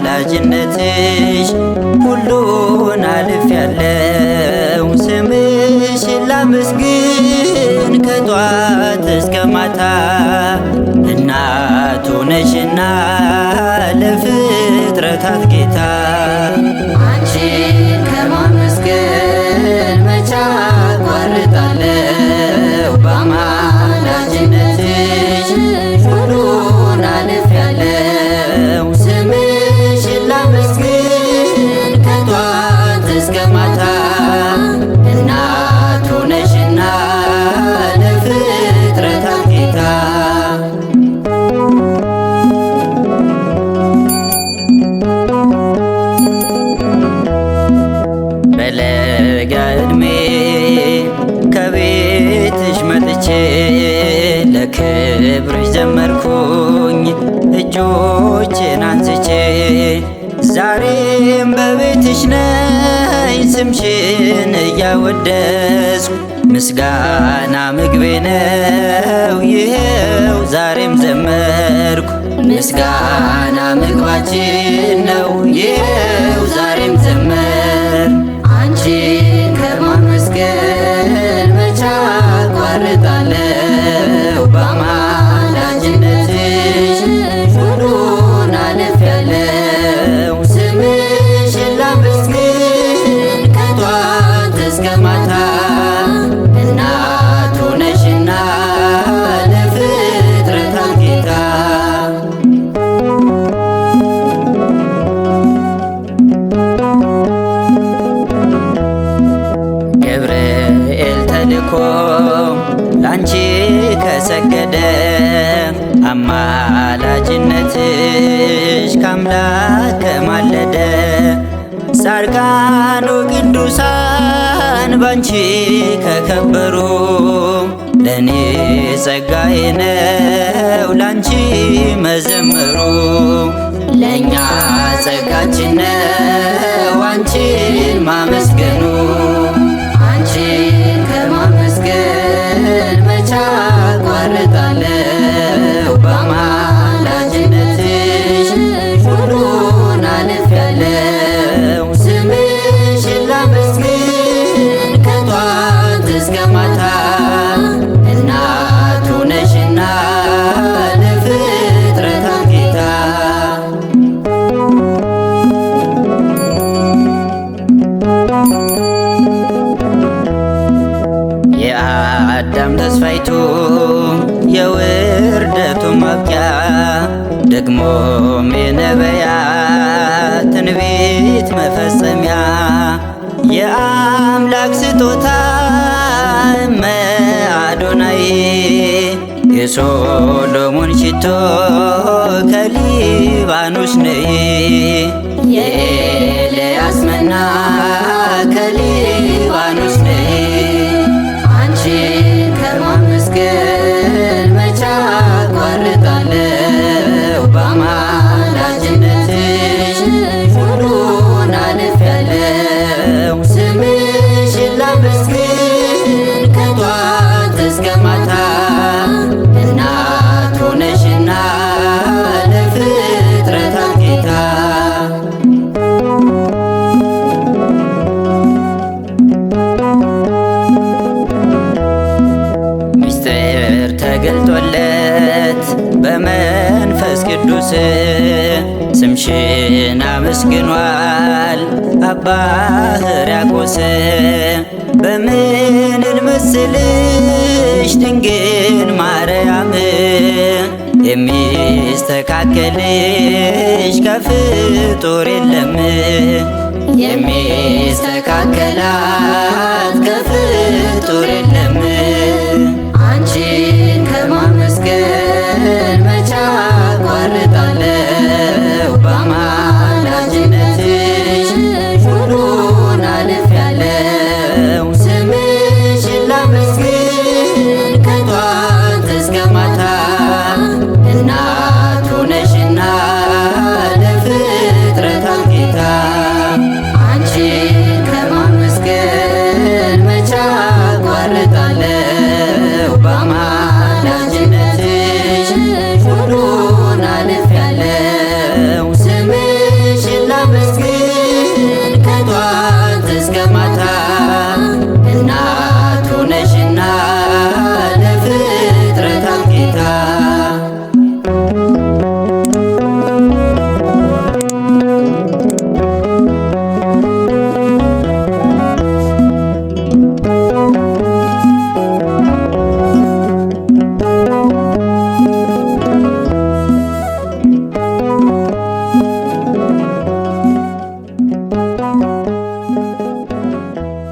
በአማላጅነትሽ ሁሉን አልፌያለሁ። ስምሽን ላመስግን ከጧት እስከ ማታ እናቱ ነሽና ለፍጥረታት ጌታ። አንቺን ከማመስገን መቼ አቋርጣለሁ? በአማላጅነትሽ ሁሉን አልፌያለሁ። ስምሽን ላመስግን ከጧት እስከ ማታ እናቱ ነሽና ለፍጥረታት ጌታ። በለጋ ዕድሜ ከቤትሽ መጥቼ ለክብርሽ ዘመርኩኝ እጆቼን አንስቼ። ዛሬም በቤትሽ ነኝ ስምሽን እያወደስኩ ምስጋና ምግቤ ነው ይሄው ዛሬም ዘመርኩ። ምስጋና ምግባችን ነው ይሄው ዛሬም ዘመር። አንቺን ከማመስገን መቼ አቋርጣለሁ? በአማላጅነትሽ ሁሉን አልፌያለሁ። ስምሽን ላመስግን ከጧት እስከ ማታ እናቱ ነሽና ለፍጥረታት ጌታ። ገብርኤል ተልኮ ላንቺ ከሰገደ አማላጅነትሽ ከአምላክ ከማለደ። ጻድቃኑ ቅዱሳን ባንቺ ከከበሩ ለእኔ ጸጋዬ ነው ላንቺ መዘመሩ። ለእኛ ጸጋችን ነው አንቺን ማመስገኑ። አንቺን ከማመስገን መቼ አቋርጣለሁ? በአማላጅነትሽ ሁሉን አልፌያለሁ። ስምሽን ላመስግን ከጧት እስከ ማታ እናቱ ነሽና ለፍጥረታት ጌታ። የአዳም ተስፋይቱ የውርደቱ ማብቂያ ደግሞም የነቢያት ትንቢት መፈጸሚያ የአምላክ ስጦታ እመ አዶናይ የሶሎሞን ሽቶ ከሊባኖስ ነይ። የኤልያስ መና ከሊባኖስ ነይ። አንቺን ከማመስገን መቼ አቋርጣለሁ? በአማላጅነትሽ ሁሉን አልፌያለሁ። ስምሽን ላመስግን ከጧት እስከ ማታ እናቱ ነሽና ለፍጥረታት ጌታ። ምስጢር ተገልጦለት በመንፈስ ቅዱስ ስምሽን አመስግኗል አባ ሕርያቆስ። በምን ልመስልሽ ድንግል ማርያም የሚስተካከልሽ ከፍጡር የለም። የሚስተካከላት ከፍጡር የለም።